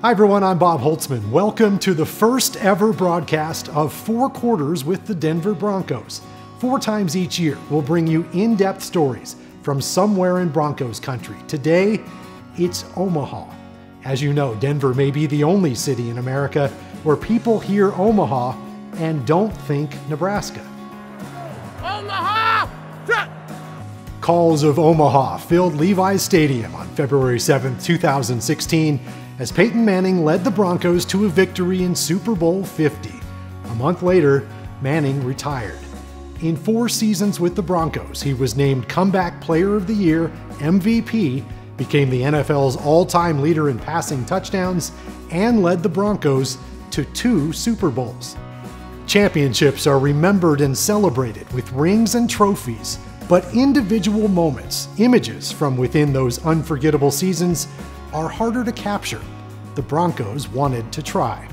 Hi everyone, I'm Bob Holtzman. Welcome to the first ever broadcast of 4 quarters with the Denver Broncos. 4 times each year, we'll bring you in-depth stories from somewhere in Broncos country. Today, it's Omaha. As you know, Denver may be the only city in America where people hear Omaha and don't think Nebraska. Omaha! Calls of Omaha filled Levi's Stadium on February 7, 2016, as Peyton Manning led the Broncos to a victory in Super Bowl 50. A month later, Manning retired. In 4 seasons with the Broncos, he was named Comeback Player of the Year, MVP, became the NFL's all-time leader in passing touchdowns, and led the Broncos to 2 Super Bowls. Championships are remembered and celebrated with rings and trophies, but individual moments, images from within those unforgettable seasons, are harder to capture. The Broncos wanted to try.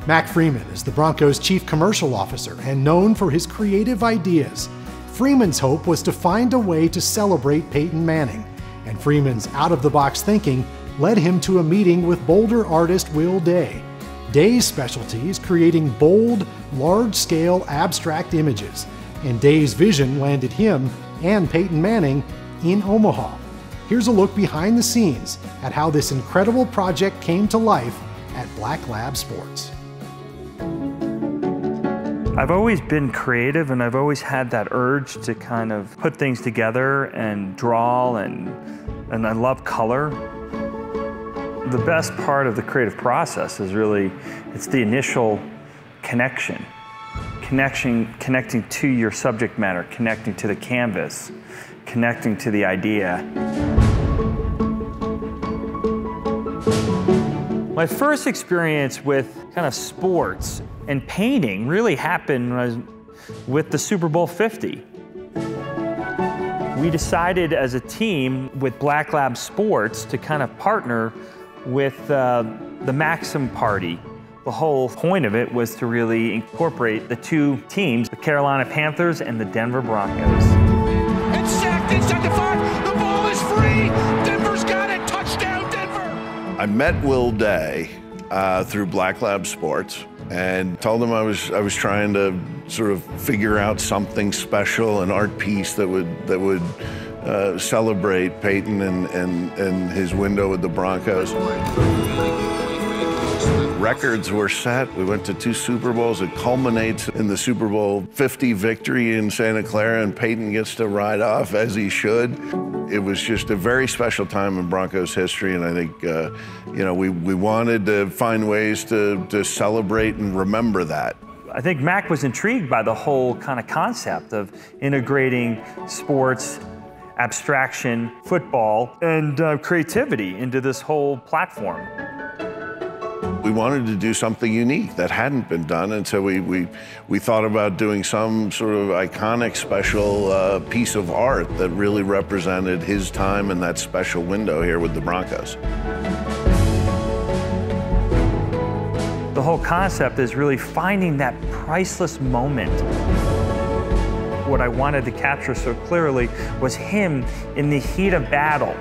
Mac Freeman is the Broncos' chief commercial officer and known for his creative ideas. Freeman's hope was to find a way to celebrate Peyton Manning, and Freeman's out-of-the-box thinking led him to a meeting with Boulder artist Will Day. Day's specialty is creating bold, large-scale abstract images, and Day's vision landed him and Peyton Manning in Omaha. Here's a look behind the scenes at how this incredible project came to life at Black Lab Sports. I've always been creative, and I've always had that urge to kind of put things together and draw, and I love color. The best part of the creative process is really, it's the initial connection. Connecting to your subject matter, connecting to the canvas, connecting to the idea. My first experience with kind of sports and painting really happened when I was with the Super Bowl 50. We decided as a team with Black Lab Sports to kind of partner with the Maxim Party. The whole point of it was to really incorporate the 2 teams, the Carolina Panthers and the Denver Broncos. It's sacked inside the 5. The ball is free. Denver's got it. Touchdown, Denver. I met Will Day through Black Lab Sports and told him I was trying to sort of figure out something special, an art piece that would celebrate Peyton and his window with the Broncos. Records were set. We went to 2 Super Bowls. It culminates in the Super Bowl 50 victory in Santa Clara, and Peyton gets to ride off as he should. It was just a very special time in Broncos history, and I think we wanted to find ways to celebrate and remember that. I think Mac was intrigued by the whole kind of concept of integrating sports, abstraction, football, and creativity into this whole platform. We wanted to do something unique that hadn't been done, and so we thought about doing some sort of iconic special piece of art that really represented his time in that special window here with the Broncos. The whole concept is really finding that priceless moment. What I wanted to capture so clearly was him in the heat of battle,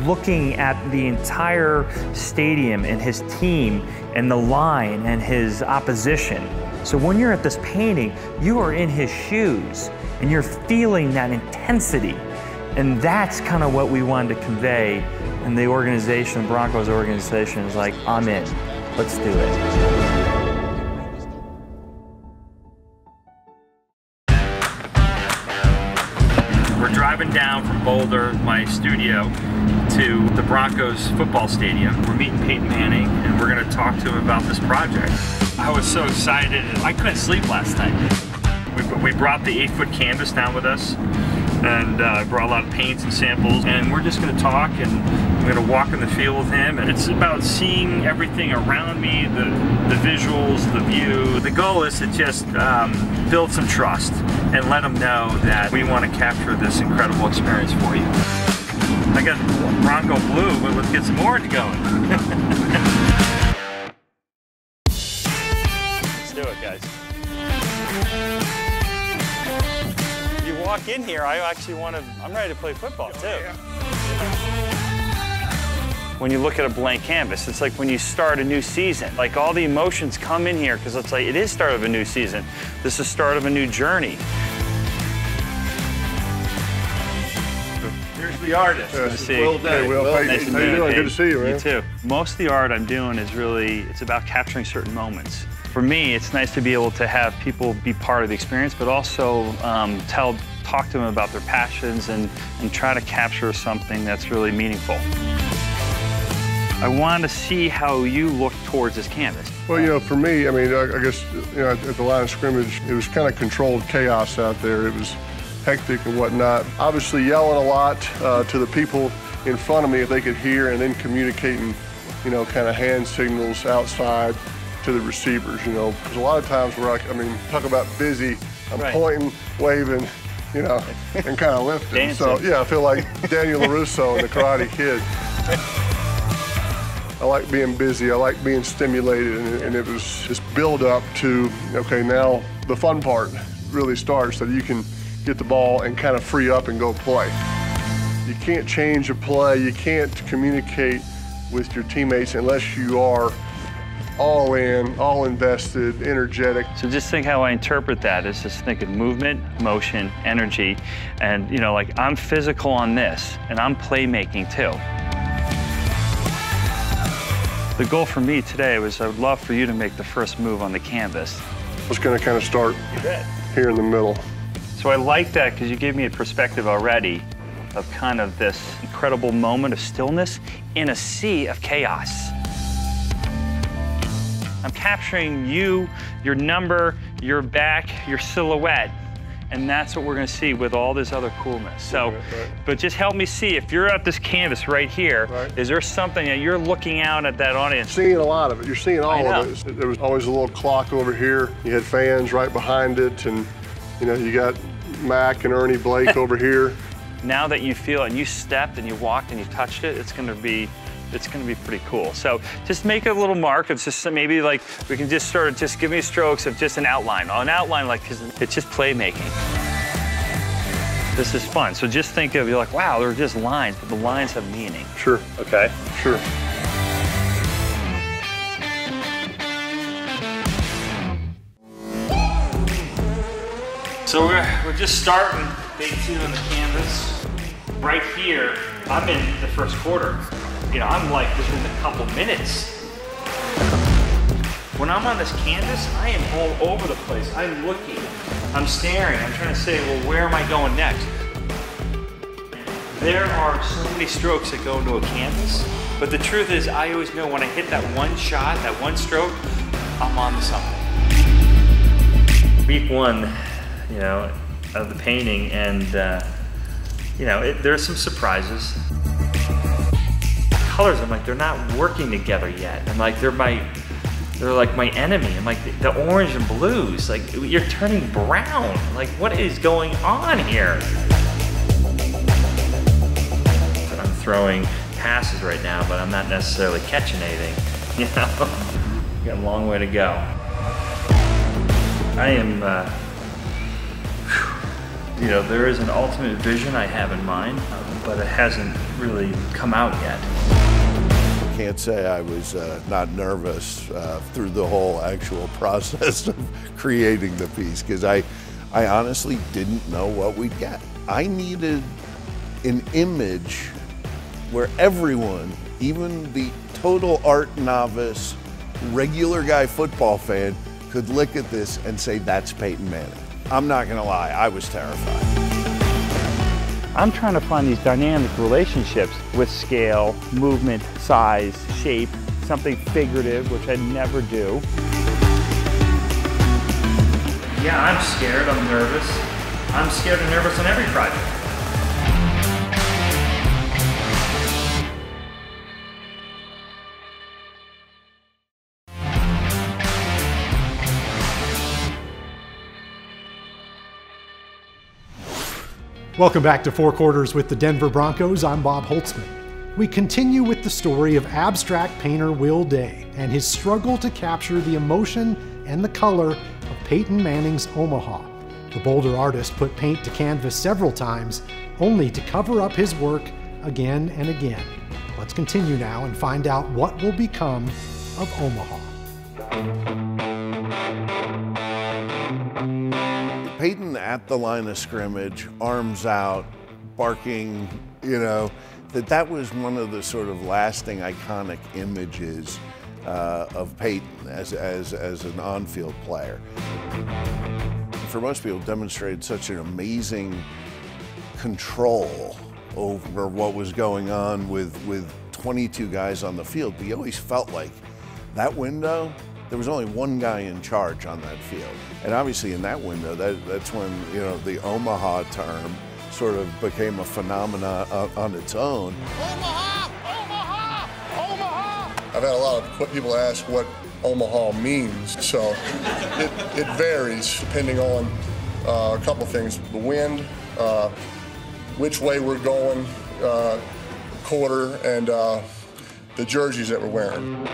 looking at the entire stadium and his team and the line and his opposition. So when you're at this painting, you are in his shoes and you're feeling that intensity. And that's kind of what we wanted to convey. And the organization, the Broncos organization, is like, I'm in, let's do it. Driving down from Boulder, my studio, to the Broncos football stadium. We're meeting Peyton Manning, and we're going to talk to him about this project. I was so excited. I couldn't sleep last night. We brought the 8-foot canvas down with us, and brought a lot of paints and samples, and we're just going to talk, and I'm going to walk in the field with him, and it's about seeing everything around me, the visuals, the view. The goal is to just build some trust and let them know that we want to capture this incredible experience for you. I got Bronco blue, but let's get some orange going. Let's do it, guys. You walk in here, I'm ready to play football too. when you look at a blank canvas. It's like when you start a new season. Like all the emotions come in here because it's like it is start of a new season. This is the start of a new journey. Here's the artist. Good to see you. Hey, Will, Nice to how you meet doing? Good to see you, man. You too. Most of the art I'm doing is really, it's about capturing certain moments. For me, it's nice to be able to have people be part of the experience, but also talk to them about their passions and try to capture something that's really meaningful. I want to see how you look towards this canvas. Well, you know, for me, I mean, I guess, you know, at the line of scrimmage, it was kind of controlled chaos out there. It was hectic and whatnot. Obviously yelling a lot to the people in front of me if they could hear, and then communicating, you know, kind of hand signals outside to the receivers, you know. There's a lot of times where I mean, talk about busy, I'm pointing, waving, you know, and kind of lifting. Dancing. So, yeah, I feel like Daniel LaRusso in The Karate Kid. I like being busy, I like being stimulated, and it was this build up to, okay, now the fun part really starts, that you can get the ball and kind of free up and go play. You can't change a play, you can't communicate with your teammates unless you are all in, all invested, energetic. So just think how I interpret that is just think of movement, motion, energy, and you know, like I'm physical on this, and I'm playmaking too. The goal for me today was I would love for you to make the first move on the canvas. I was gonna kind of start here in the middle. So I like that because you gave me a perspective already of kind of this incredible moment of stillness in a sea of chaos. I'm capturing you, your number, your back, your silhouette, and that's what we're gonna see with all this other coolness. So, but just help me see, if you're at this canvas right here, is there something that you're looking out at that audience? Seeing a lot of it, you're seeing all of it. There was always a little clock over here. You had fans right behind it, and you know, you got Mac and Ernie Blake over here. Now that you feel it and you stepped and you walked and you touched it, it's gonna be pretty cool. So just make a little mark. It's just maybe like we can just sort of just give me strokes of just an outline. An outline, like, cause it's just playmaking. This is fun. So just think of, you're like, wow, they're just lines, but the lines have meaning. Sure. Okay. Sure. So we're just starting day 2 on the canvas. Right here, I'm in the first quarter. You know, I'm like within a couple minutes. When I'm on this canvas, I am all over the place. I'm looking, I'm staring, I'm trying to say, well, where am I going next? There are so many strokes that go into a canvas, but the truth is, I always know when I hit that one shot, that one stroke, I'm on to something. Week 1, you know, of the painting, and you know, there's some surprises. Colors, I'm like, they're not working together yet. I'm like, they're like my enemy. I'm like, the orange and blues, like, you're turning brown. Like, what is going on here? I'm throwing passes right now, but I'm not necessarily catching anything, you know? Got a long way to go. I am, you know, there is an ultimate vision I have in mind, but it hasn't really come out yet. Can't say I was not nervous through the whole actual process of creating the piece, because I honestly didn't know what we'd get. I needed an image where everyone, even the total art novice, regular guy football fan, could look at this and say, that's Peyton Manning. I'm not gonna lie, I was terrified. I'm trying to find these dynamic relationships with scale, movement, size, shape, something figurative, which I never do. Yeah, I'm scared, I'm nervous. I'm scared and nervous on every project. Welcome back to Four Quarters with the Denver Broncos. I'm Bob Holtzman. We continue with the story of abstract painter Will Day and his struggle to capture the emotion and the color of Peyton Manning's Omaha. The Boulder artist put paint to canvas several times, only to cover up his work again and again. Let's continue now and find out what will become of Omaha. Peyton at the line of scrimmage, arms out, barking, you know, that was one of the sort of lasting iconic images of Peyton as an on-field player. For most people, demonstrated such an amazing control over what was going on with 22 guys on the field. But you always felt like that window, there was only one guy in charge on that field. And obviously in that window, that's when, you know, the Omaha term sort of became a phenomenon on its own. Omaha! Omaha! Omaha! I've had a lot of people ask what Omaha means, so it varies depending on a couple things. The wind, which way we're going, quarter, and the jerseys that we're wearing.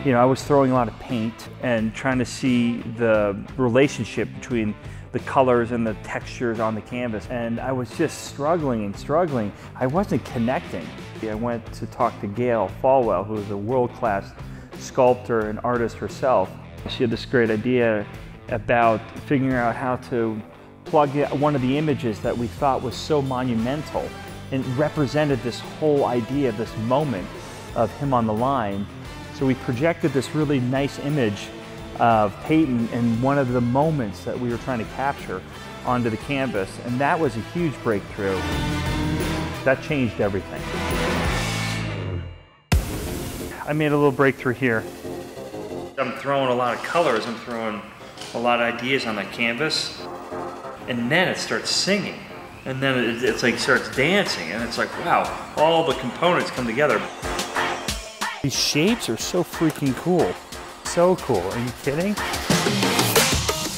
You know, I was throwing a lot of paint and trying to see the relationship between the colors and the textures on the canvas, and I was just struggling and struggling. I wasn't connecting. I went to talk to Gail Falwell, who is a world-class sculptor and artist herself. She had this great idea about figuring out how to plug one of the images that we thought was so monumental and represented this whole idea of this moment of him on the line. So we projected this really nice image of Peyton and one of the moments that we were trying to capture onto the canvas, and that was a huge breakthrough. That changed everything. I made a little breakthrough here. I'm throwing a lot of colors, I'm throwing a lot of ideas on that canvas, and then it starts singing, and then it's like starts dancing, and it's like, wow, all the components come together. These shapes are so freaking cool. So cool, are you kidding?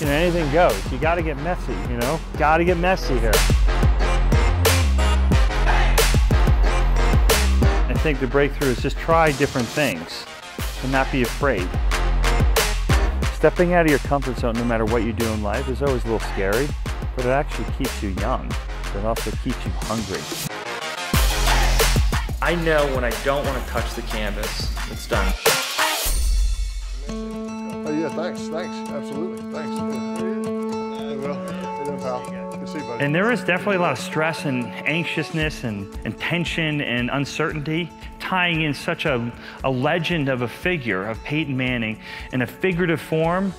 You know, anything goes. You gotta get messy, you know? Gotta get messy here. I think the breakthrough is just try different things and not be afraid. Stepping out of your comfort zone, no matter what you do in life, is always a little scary, but it actually keeps you young. It also keeps you hungry. I know when I don't want to touch the canvas, it's done. Oh yeah, thanks, absolutely, thanks. Good to see you, buddy. And there was definitely a lot of stress and anxiousness and tension and uncertainty, tying in such a legend of a figure of Peyton Manning in a figurative form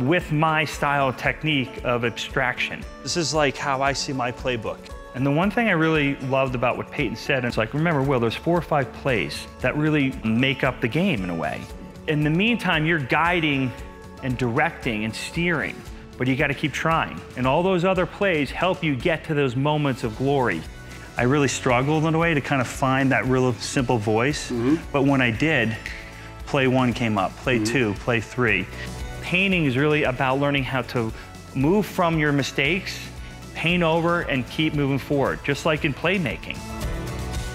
with my style technique of abstraction. This is like how I see my playbook. And the one thing I really loved about what Peyton said, it's like, remember, Will, there's 4 or 5 plays that really make up the game in a way. In the meantime, you're guiding and directing and steering, but you got to keep trying. And all those other plays help you get to those moments of glory. I really struggled in a way to kind of find that real simple voice, but when I did, play 1 came up, play 2, play 3. Painting is really about learning how to move from your mistakes, paint over, and keep moving forward, just like in playmaking,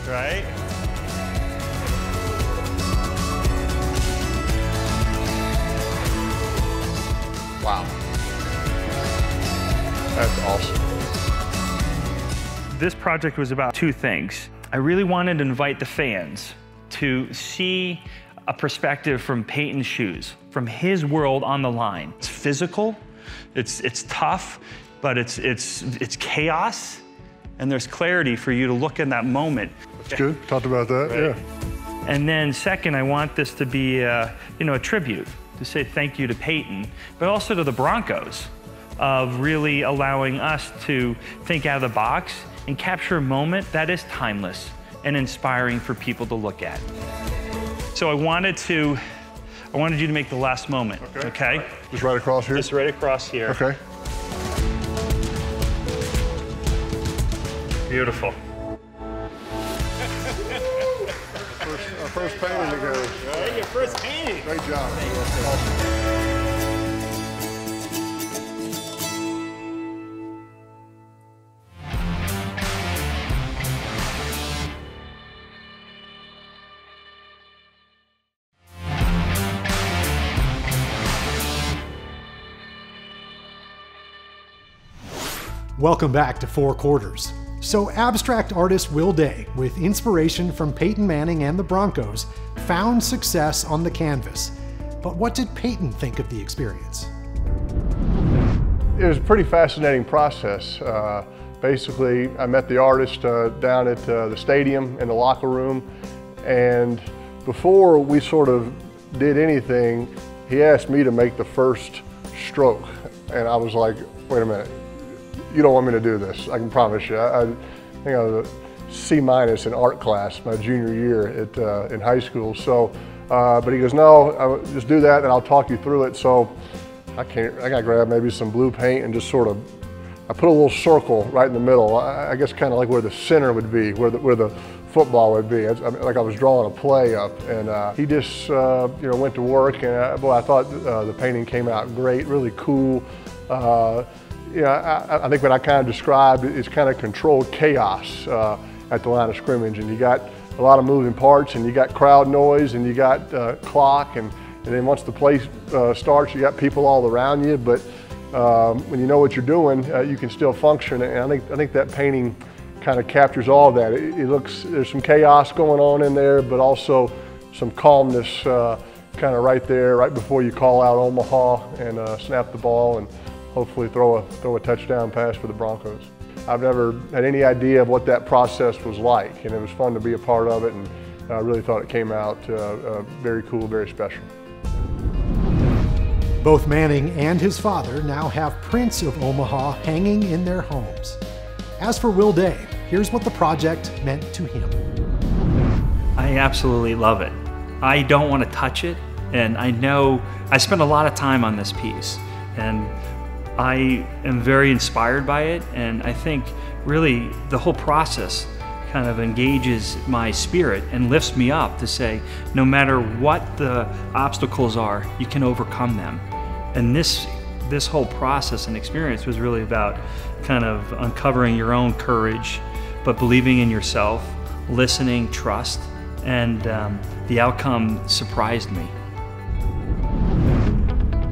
right? Wow. That's awesome. This project was about 2 things. I really wanted to invite the fans to see a perspective from Peyton's shoes, from his world on the line. It's physical, it's tough, but it's chaos, and there's clarity for you to look in that moment. That's good. Talked about that, right. Yeah. And then second, I want this to be a tribute, to say thank you to Peyton, but also to the Broncos, of really allowing us to think out of the box and capture a moment that is timeless and inspiring for people to look at. So I wanted you to make the last moment, okay? Just right across here? Just right across here. Okay. Beautiful. Our first painting together. Right, your first painting. Great job. Awesome. Welcome back to 4 Quarters. So abstract artist Will Day, with inspiration from Peyton Manning and the Broncos, found success on the canvas. But what did Peyton think of the experience? It was a pretty fascinating process. Basically, I met the artist down at the stadium in the locker room, and before we sort of did anything, he asked me to make the first stroke. And I was like, wait a minute, you don't want me to do this, I can promise you. I think I was a C- in art class my junior year in high school. So, but he goes, no, just do that and I'll talk you through it. So I gotta grab maybe some blue paint and just sort of, I put a little circle right in the middle. I guess kind of like where the center would be, where the football would be. Like I was drawing a play up, and he just went to work, and boy, I thought the painting came out great, really cool. I think what I kind of described is kind of controlled chaos at the line of scrimmage, and you got a lot of moving parts, and you got crowd noise, and you got clock, and then once the play starts, you got people all around you, but when you know what you're doing, you can still function, and I think that painting kind of captures all of that. It looks, there's some chaos going on in there, but also some calmness kind of right there, right before you call out Omaha and snap the ball and hopefully throw a touchdown pass for the Broncos. I've never had any idea of what that process was like, and it was fun to be a part of it, and I really thought it came out very cool, very special. Both Manning and his father now have prints of Omaha hanging in their homes. As for Will Day, here's what the project meant to him. I absolutely love it. I don't want to touch it, and I know I spent a lot of time on this piece, and I am very inspired by it, and I think really the whole process kind of engages my spirit and lifts me up to say, no matter what the obstacles are, you can overcome them. And this whole process and experience was really about kind of uncovering your own courage, but believing in yourself, listening, trust, and the outcome surprised me.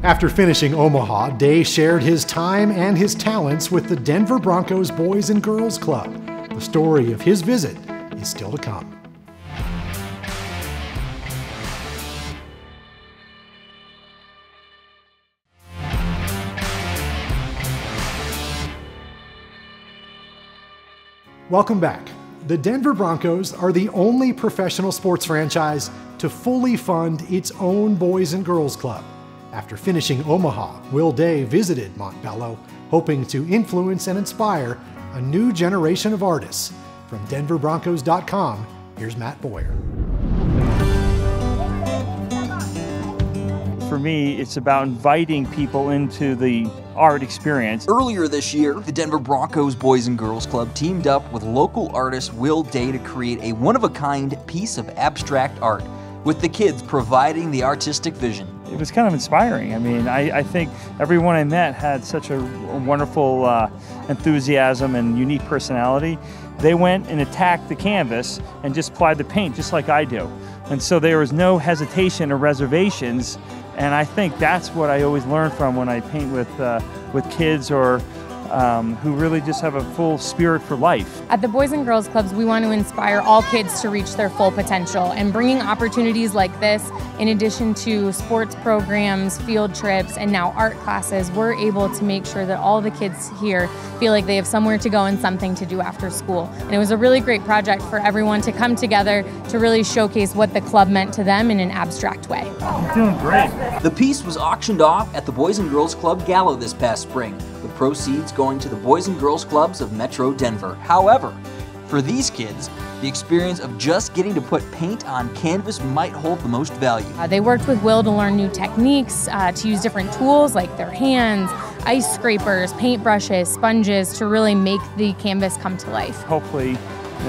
After finishing Omaha, Day shared his time and his talents with the Denver Broncos Boys and Girls Club. The story of his visit is still to come. Welcome back. The Denver Broncos are the only professional sports franchise to fully fund its own Boys and Girls Club. After finishing Omaha, Will Day visited Montbello, hoping to influence and inspire a new generation of artists. From DenverBroncos.com, here's Matt Boyer. For me, it's about inviting people into the art experience. Earlier this year, the Denver Broncos Boys and Girls Club teamed up with local artist Will Day to create a one-of-a-kind piece of abstract art, with the kids providing the artistic vision. It was kind of inspiring. I mean, I think everyone I met had such a wonderful enthusiasm and unique personality. They went and attacked the canvas and just applied the paint just like I do. And so there was no hesitation or reservations. And I think that's what I always learn from when I paint with kids or who really just have a full spirit for life. At the Boys and Girls Clubs, we want to inspire all kids to reach their full potential, and bringing opportunities like this, in addition to sports programs, field trips, and now art classes, we're able to make sure that all the kids here feel like they have somewhere to go and something to do after school. And it was a really great project for everyone to come together to really showcase what the club meant to them in an abstract way. I'm doing great. The piece was auctioned off at the Boys and Girls Club Gala this past spring, with proceeds going to the Boys and Girls Clubs of Metro Denver. However, for these kids, the experience of just getting to put paint on canvas might hold the most value. They worked with Will to learn new techniques, to use different tools like their hands, ice scrapers, paint brushes, sponges, to really make the canvas come to life. Hopefully,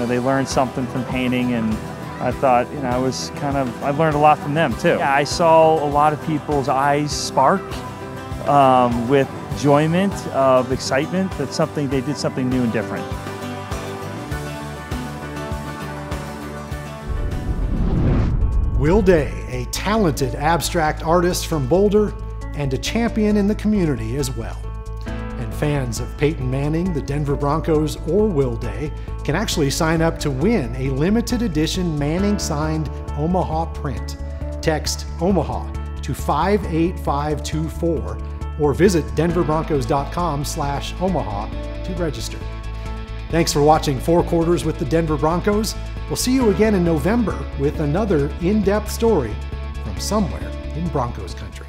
they learned something from painting, and I thought, I learned a lot from them too. Yeah, I saw a lot of people's eyes spark with enjoyment, of excitement that they did something new and different. Will Day, a talented abstract artist from Boulder and a champion in the community as well. And Fans of Peyton Manning, the Denver Broncos, or Will Day can actually sign up to win a limited edition Manning signed Omaha print. Text Omaha to 58524 or visit denverbroncos.com/Omaha to register. Thanks for watching 4 Quarters with the Denver Broncos. We'll see you again in November with another in-depth story from somewhere in Broncos country.